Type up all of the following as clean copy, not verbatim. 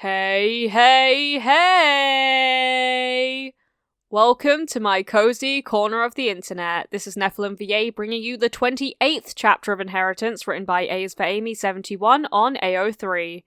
Hey, hey, hey! Welcome to my cozy corner of the internet. This is Nephilim VA bringing you the 28th chapter of Inheritance written by A's for Amy 71 on AO3.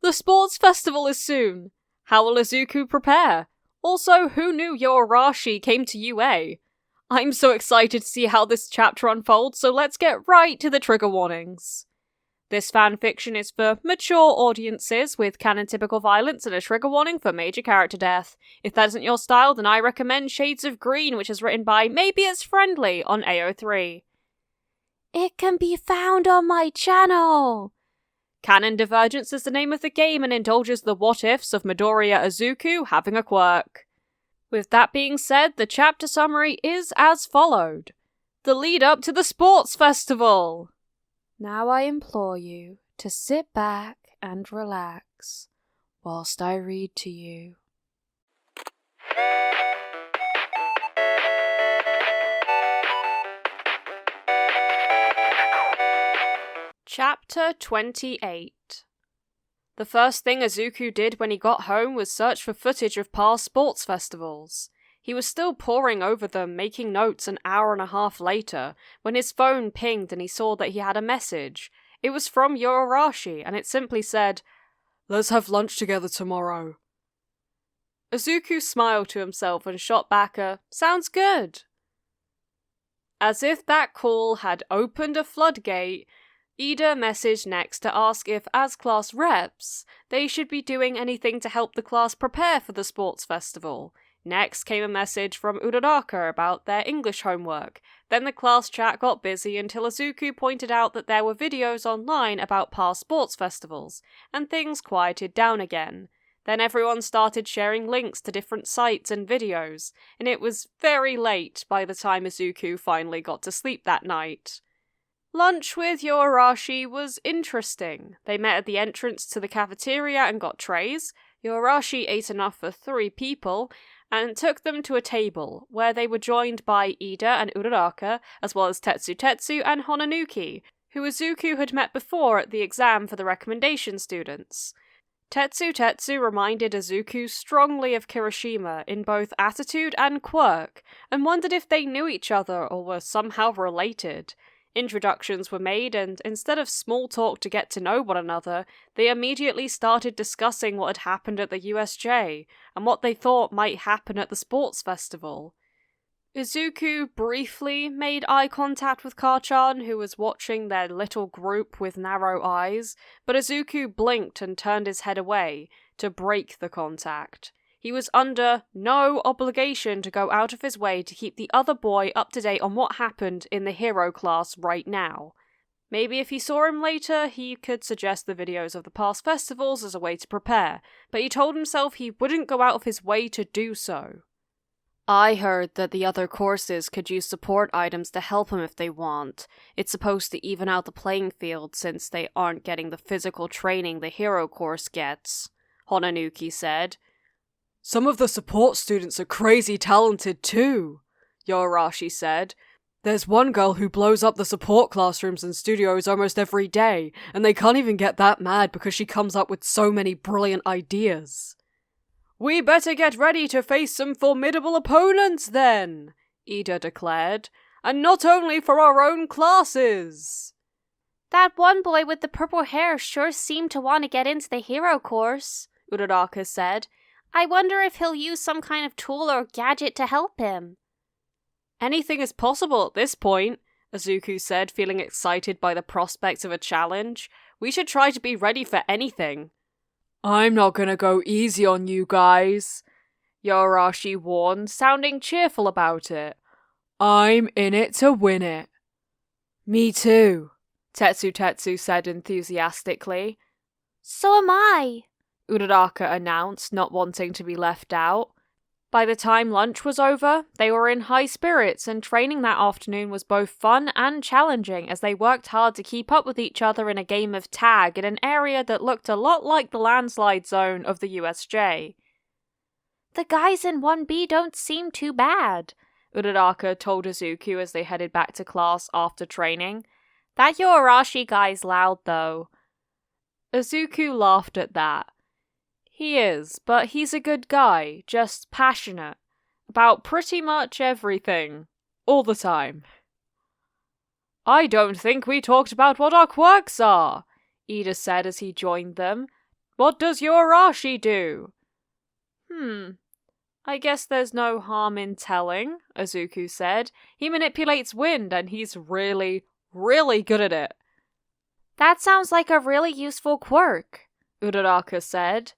The sports festival is soon. How will Izuku prepare? Also, who knew Yoarashi came to UA? I'm so excited to see how this chapter unfolds, so let's get right to the trigger warnings. This fanfiction is for mature audiences with canon-typical violence and a trigger warning for major character death. If that isn't your style, then I recommend Shades of Green, which is written by Maybe It's Friendly on AO3. It can be found on my channel! Canon Divergence is the name of the game and indulges the what-ifs of Midoriya Izuku having a quirk. With that being said, the chapter summary is as followed. The lead up to the sports festival! Now I implore you to sit back and relax whilst I read to you. Chapter 28. The first thing Izuku did when he got home was search for footage of past sports festivals. He was still poring over them, making notes an hour and a half later, when his phone pinged and he saw that he had a message. It was from Yoarashi, and it simply said, "Let's have lunch together tomorrow." Izuku smiled to himself and shot back a, "Sounds good." As if that call had opened a floodgate, Ida messaged next to ask if, as class reps, they should be doing anything to help the class prepare for the sports festival. Next came a message from Uraraka about their English homework. Then the class chat got busy until Izuku pointed out that there were videos online about past sports festivals, and things quieted down again. Then everyone started sharing links to different sites and videos, and it was very late by the time Izuku finally got to sleep that night. Lunch with Yoarashi was interesting. They met at the entrance to the cafeteria and got trays. Yoarashi ate enough for 3 people, and took them to a table, where they were joined by Ida and Uraraka, as well as Tetsu and Honanuki, who Izuku had met before at the exam for the recommendation students. Tetsu reminded Izuku strongly of Kirishima in both attitude and quirk, and wondered if they knew each other or were somehow related. Introductions were made, and instead of small talk to get to know one another, they immediately started discussing what had happened at the USJ, and what they thought might happen at the sports festival. Izuku briefly made eye contact with Karchan, who was watching their little group with narrow eyes, but Izuku blinked and turned his head away, to break the contact. He was under no obligation to go out of his way to keep the other boy up to date on what happened in the hero class right now. Maybe if he saw him later, he could suggest the videos of the past festivals as a way to prepare, but he told himself he wouldn't go out of his way to do so. I heard that the other courses could use support items to help him if they want. It's supposed to even out the playing field since they aren't getting the physical training the hero course gets, Honanuki said. Some of the support students are crazy talented too, Yoarashi said. There's one girl who blows up the support classrooms and studios almost every day, and they can't even get that mad because she comes up with so many brilliant ideas. We better get ready to face some formidable opponents then, Ida declared, and not only for our own classes. That one boy with the purple hair sure seemed to want to get into the hero course, Uraraka said. I wonder if he'll use some kind of tool or gadget to help him. Anything is possible at this point, Izuku said, feeling excited by the prospect of a challenge. We should try to be ready for anything. I'm not gonna go easy on you guys, Yoarashi warned, sounding cheerful about it. I'm in it to win it. Me too, Tetsu said enthusiastically. So am I, Uraraka announced, not wanting to be left out. By the time lunch was over, they were in high spirits, and training that afternoon was both fun and challenging as they worked hard to keep up with each other in a game of tag in an area that looked a lot like the landslide zone of the USJ. The guys in 1B don't seem too bad, Uraraka told Izuku as they headed back to class after training. That Yoarashi guy's loud though. Izuku laughed at that. He is, but he's a good guy, just passionate. About pretty much everything. All the time. I don't think we talked about what our quirks are, Ida said as he joined them. What does your Arashi do? I guess there's no harm in telling, Izuku said. He manipulates wind and he's really, really good at it. That sounds like a really useful quirk, Uraraka said.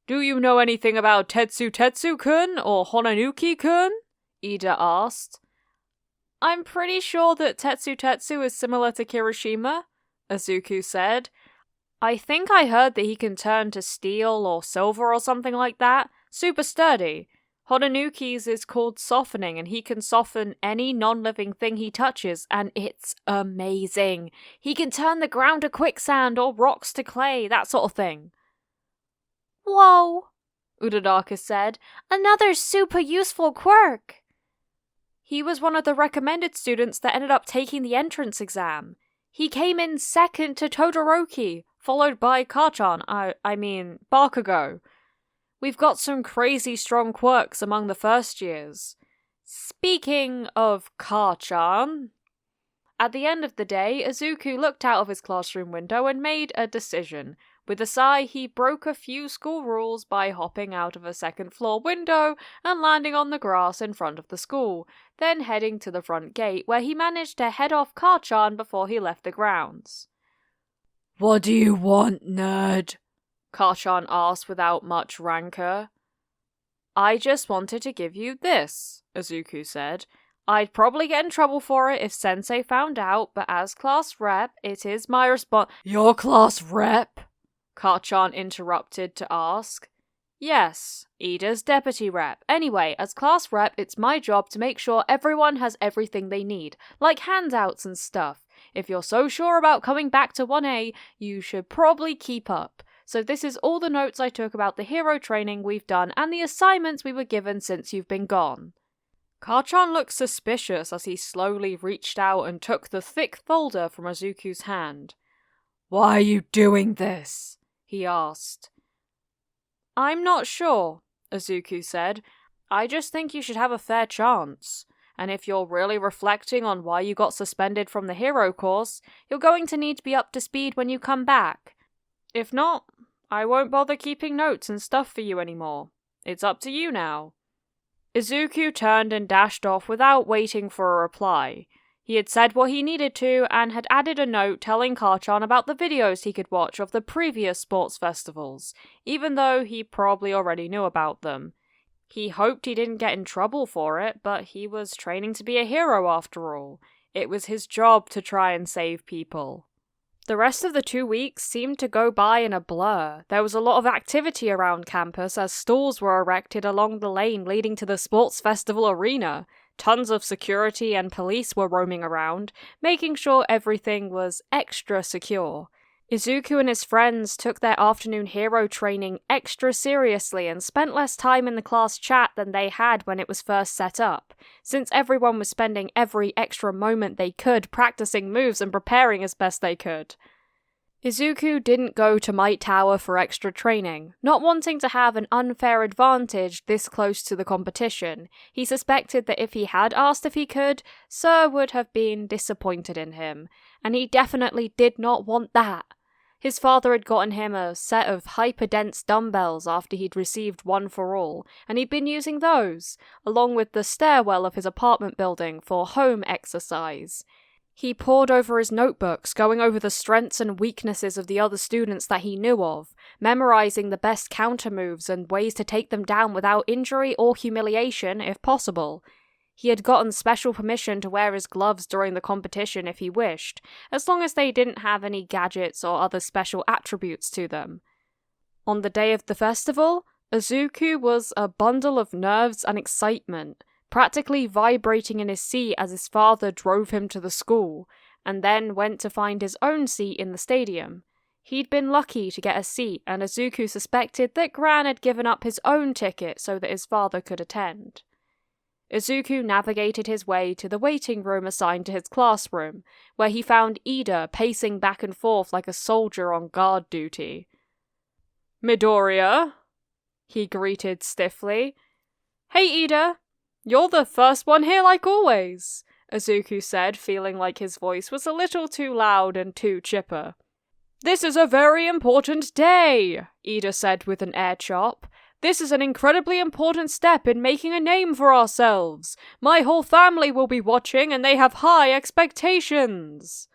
Do you know anything about Tetsu-Tetsu-kun or Honanuki-kun? Ida asked. I'm pretty sure that Tetsu-Tetsu is similar to Kirishima, Izuku said. I think I heard that he can turn to steel or silver or something like that. Super sturdy. Honanuki's is called softening, and he can soften any non-living thing he touches, and it's amazing. He can turn the ground to quicksand or rocks to clay, that sort of thing. Whoa, Uraraka said. Another super useful quirk. He was one of the recommended students that ended up taking the entrance exam. He came in second to Todoroki, followed by Kachan, Bakugo. We've got some crazy strong quirks among the first years. Speaking of Kachan... At the end of the day, Izuku looked out of his classroom window and made a decision. With a sigh, he broke a few school rules by hopping out of a second-floor window and landing on the grass in front of the school, then heading to the front gate, where he managed to head off Kachan before he left the grounds. What do you want, nerd? Kachan asked without much rancor. I just wanted to give you this, Izuku said. I'd probably get in trouble for it if Sensei found out, but as class rep, it is my Your class rep? Kachan interrupted to ask. Yes, Ida's deputy rep. Anyway, as class rep, it's my job to make sure everyone has everything they need, like handouts and stuff. If you're so sure about coming back to 1A, you should probably keep up. So this is all the notes I took about the hero training we've done and the assignments we were given since you've been gone. Kachan looked suspicious as he slowly reached out and took the thick folder from Izuku's hand. Why are you doing this? He asked. I'm not sure, Izuku said. I just think you should have a fair chance. And if you're really reflecting on why you got suspended from the hero course, you're going to need to be up to speed when you come back. If not, I won't bother keeping notes and stuff for you anymore. It's up to you now. Izuku turned and dashed off without waiting for a reply. He had said what he needed to and had added a note telling Kachan about the videos he could watch of the previous sports festivals, even though he probably already knew about them. He hoped he didn't get in trouble for it, but he was training to be a hero after all. It was his job to try and save people. The rest of the 2 weeks seemed to go by in a blur. There was a lot of activity around campus as stalls were erected along the lane leading to the sports festival arena. Tons of security and police were roaming around, making sure everything was extra secure. Izuku and his friends took their afternoon hero training extra seriously and spent less time in the class chat than they had when it was first set up, since everyone was spending every extra moment they could practicing moves and preparing as best they could. Izuku didn't go to Might Tower for extra training, not wanting to have an unfair advantage this close to the competition. He suspected that if he had asked if he could, Sir would have been disappointed in him, and he definitely did not want that. His father had gotten him a set of hyper-dense dumbbells after he'd received One for All, and he'd been using those, along with the stairwell of his apartment building for home exercise. He pored over his notebooks, going over the strengths and weaknesses of the other students that he knew of, memorizing the best counter moves and ways to take them down without injury or humiliation if possible. He had gotten special permission to wear his gloves during the competition if he wished, as long as they didn't have any gadgets or other special attributes to them. On the day of the festival, Izuku was a bundle of nerves and excitement, practically vibrating in his seat as his father drove him to the school, and then went to find his own seat in the stadium. He'd been lucky to get a seat, and Izuku suspected that Gran had given up his own ticket so that his father could attend. Izuku navigated his way to the waiting room assigned to his classroom, where he found Ida pacing back and forth like a soldier on guard duty. Midoriya, he greeted stiffly. Hey, Ida. You're the first one here like always, Izuku said, feeling like his voice was a little too loud and too chipper. This is a very important day, Ida said with an air chop. This is an incredibly important step in making a name for ourselves. My whole family will be watching and they have high expectations.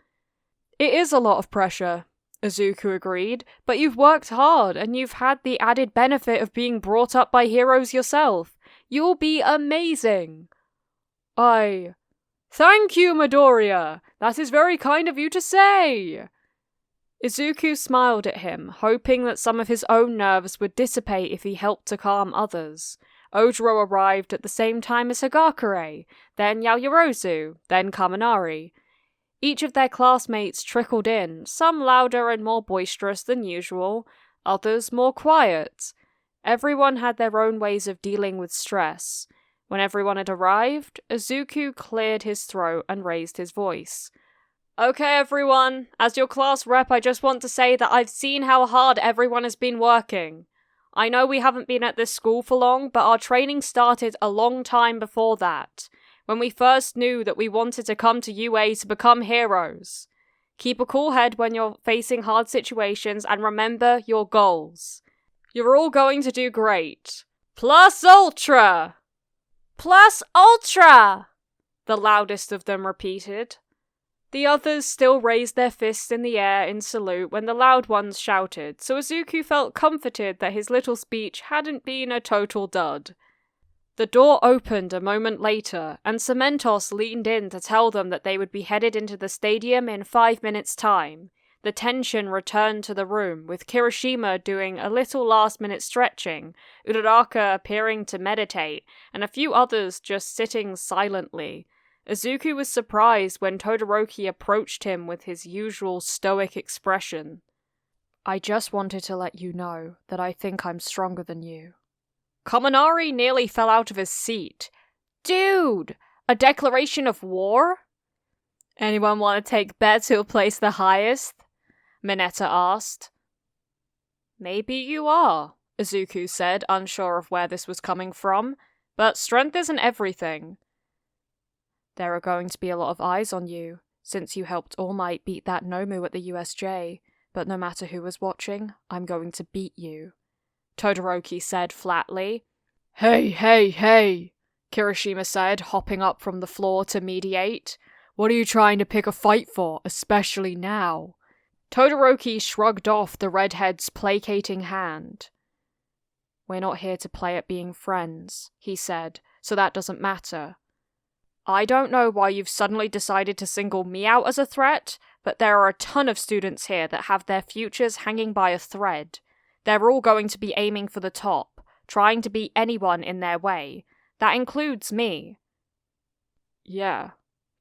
It is a lot of pressure, Izuku agreed, but you've worked hard and you've had the added benefit of being brought up by heroes yourself. You'll be amazing. Thank you, Midoriya. That is very kind of you to say. Izuku smiled at him, hoping that some of his own nerves would dissipate if he helped to calm others. Ojiro arrived at the same time as Hagakure, then Yaoyorozu, then Kaminari. Each of their classmates trickled in, some louder and more boisterous than usual, others more quiet. Everyone had their own ways of dealing with stress. When everyone had arrived, Izuku cleared his throat and raised his voice. Okay, everyone, as your class rep, I just want to say that I've seen how hard everyone has been working. I know we haven't been at this school for long, but our training started a long time before that, when we first knew that we wanted to come to UA to become heroes. Keep a cool head when you're facing hard situations and remember your goals. You're all going to do great. Plus Ultra! Plus Ultra! The loudest of them repeated. The others still raised their fists in the air in salute when the loud ones shouted, so Izuku felt comforted that his little speech hadn't been a total dud. The door opened a moment later, and Cementos leaned in to tell them that they would be headed into the stadium in 5 minutes' time. The tension returned to the room, with Kirishima doing a little last-minute stretching, Uraraka appearing to meditate, and a few others just sitting silently. Izuku was surprised when Todoroki approached him with his usual stoic expression. I just wanted to let you know that I think I'm stronger than you. Kaminari nearly fell out of his seat. Dude! A declaration of war? Anyone want to take bets who'll place the highest? Mineta asked. Maybe you are, Izuku said, unsure of where this was coming from. But strength isn't everything. There are going to be a lot of eyes on you, since you helped All Might beat that Nomu at the USJ, but no matter who is watching, I'm going to beat you, Todoroki said flatly. Hey, Kirishima said, hopping up from the floor to mediate. What are you trying to pick a fight for, especially now? Todoroki shrugged off the redhead's placating hand. We're not here to play at being friends, he said, so that doesn't matter. I don't know why you've suddenly decided to single me out as a threat, but there are a ton of students here that have their futures hanging by a thread. They're all going to be aiming for the top, trying to beat anyone in their way. That includes me. Yeah,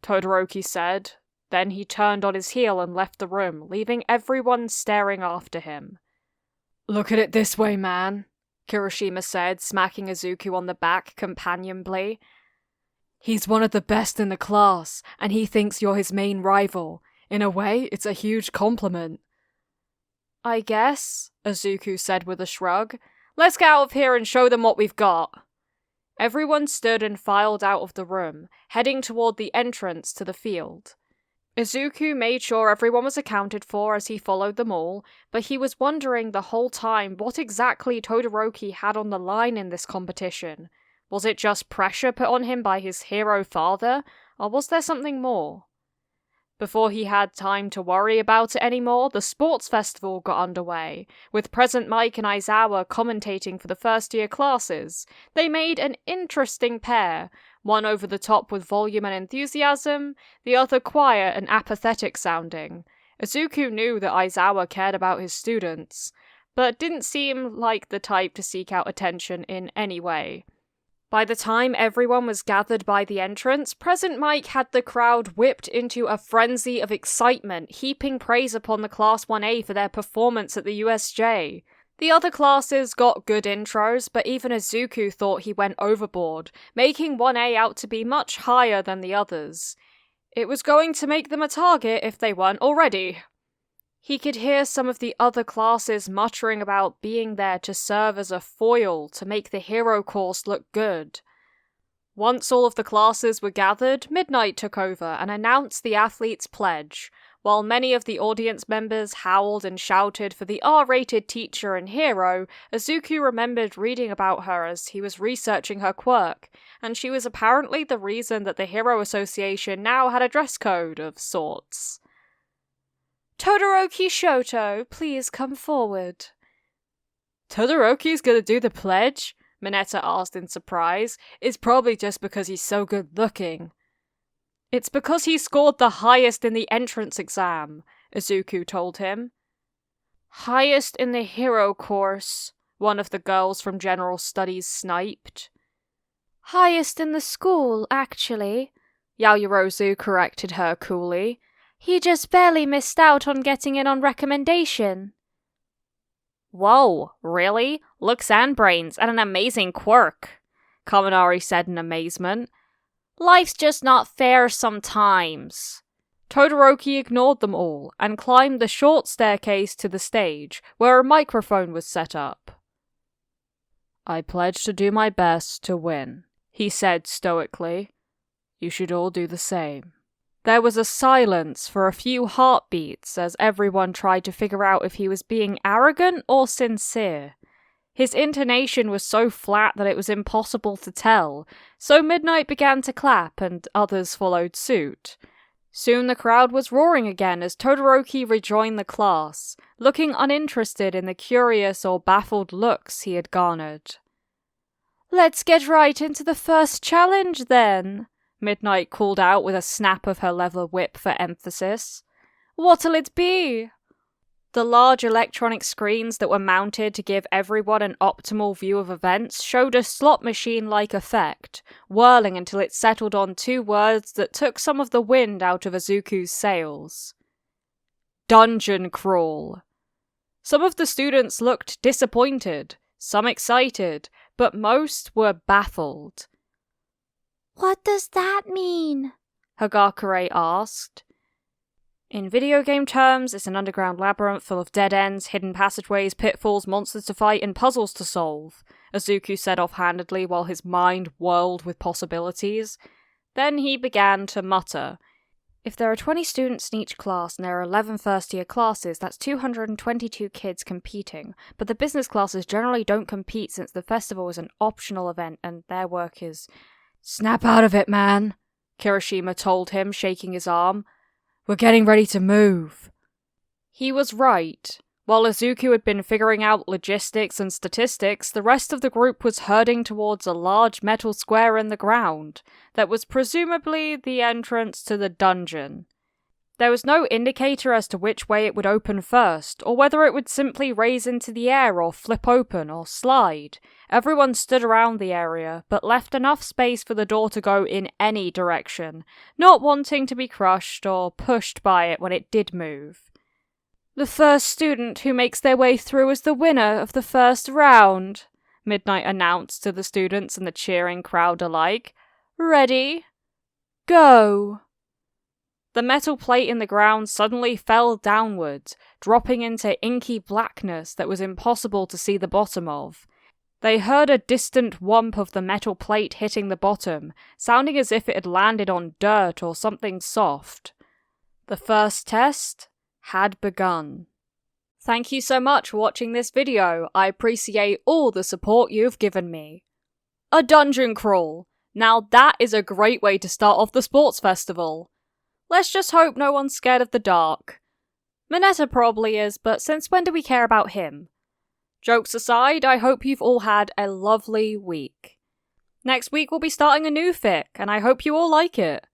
Todoroki said. Then he turned on his heel and left the room, leaving everyone staring after him. Look at it this way, man, Kirishima said, smacking Izuku on the back companionably. He's one of the best in the class, and he thinks you're his main rival. In a way, it's a huge compliment. I guess, Izuku said with a shrug. Let's get out of here and show them what we've got. Everyone stood and filed out of the room, heading toward the entrance to the field. Izuku made sure everyone was accounted for as he followed them all, but he was wondering the whole time what exactly Todoroki had on the line in this competition. Was it just pressure put on him by his hero father, or was there something more? Before he had time to worry about it anymore, the sports festival got underway, with President Mike and Aizawa commentating for the first-year classes. They made an interesting pair, one over the top with volume and enthusiasm, the other quiet and apathetic sounding. Izuku knew that Aizawa cared about his students, but didn't seem like the type to seek out attention in any way. By the time everyone was gathered by the entrance, President Mike had the crowd whipped into a frenzy of excitement, heaping praise upon the Class 1A for their performance at the USJ. The other classes got good intros, but even Izuku thought he went overboard, making 1A out to be much higher than the others. It was going to make them a target if they weren't already. He could hear some of the other classes muttering about being there to serve as a foil to make the hero course look good. Once all of the classes were gathered, Midnight took over and announced the athletes' pledge. While many of the audience members howled and shouted for the R-rated teacher and hero, Izuku remembered reading about her as he was researching her quirk, and she was apparently the reason that the Hero Association now had a dress code of sorts. "Todoroki Shoto, please come forward." "Todoroki's gonna do the pledge?" Mineta asked in surprise. "It's probably just because he's so good looking." "It's because he scored the highest in the entrance exam," Izuku told him. "Highest in the hero course," one of the girls from General Studies sniped. "Highest in the school, actually," Yaoyorozu corrected her coolly. "He just barely missed out on getting in on recommendation." "Whoa, really? Looks and brains, and an amazing quirk," Kaminari said in amazement. "Life's just not fair sometimes." Todoroki ignored them all and climbed the short staircase to the stage, where a microphone was set up. "I pledge to do my best to win," he said stoically. "You should all do the same." There was a silence for a few heartbeats as everyone tried to figure out if he was being arrogant or sincere. His intonation was so flat that it was impossible to tell, so Midnight began to clap and others followed suit. Soon the crowd was roaring again as Todoroki rejoined the class, looking uninterested in the curious or baffled looks he had garnered. "Let's get right into the first challenge then," Midnight called out with a snap of her leather whip for emphasis. "What'll it be?" The large electronic screens that were mounted to give everyone an optimal view of events showed a slot machine-like effect, whirling until it settled on two words that took some of the wind out of Izuku's sails. Dungeon crawl. Some of the students looked disappointed, some excited, but most were baffled. "What does that mean?" Hagakure asked. "In video game terms, it's an underground labyrinth full of dead ends, hidden passageways, pitfalls, monsters to fight, and puzzles to solve," Izuku said offhandedly while his mind whirled with possibilities. Then he began to mutter. "If there are 20 students in each class and there are 11 first-year classes, that's 222 kids competing. But the business classes generally don't compete since the festival is an optional event and their work is..." "Snap out of it, man," Kirishima told him, shaking his arm. "We're getting ready to move." He was right. While Izuku had been figuring out logistics and statistics, the rest of the group was herding towards a large metal square in the ground that was presumably the entrance to the dungeon. There was no indicator as to which way it would open first, or whether it would simply raise into the air or flip open or slide. Everyone stood around the area, but left enough space for the door to go in any direction, not wanting to be crushed or pushed by it when it did move. "The first student who makes their way through is the winner of the first round," Midnight announced to the students and the cheering crowd alike. "Ready? Go!" The metal plate in the ground suddenly fell downward, dropping into inky blackness that was impossible to see the bottom of. They heard a distant whomp of the metal plate hitting the bottom, sounding as if it had landed on dirt or something soft. The first test had begun. Thank you so much for watching this video. I appreciate all the support you've given me. A dungeon crawl. Now that is a great way to start off the sports festival. Let's just hope no one's scared of the dark. Mineta probably is, but since when do we care about him? Jokes aside, I hope you've all had a lovely week. Next week we'll be starting a new fic, and I hope you all like it.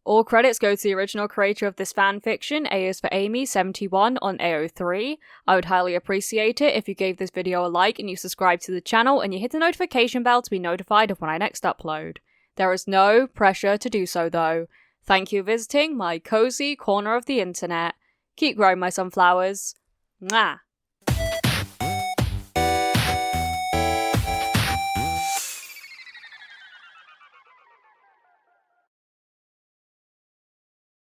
All credits go to the original creator of this fanfiction, A is for Amy 71 on AO3. I would highly appreciate it if you gave this video a like and you subscribe to the channel and you hit the notification bell to be notified of when I next upload. There is no pressure to do so though. Thank you for visiting my cozy corner of the internet. Keep growing my sunflowers. Mwah!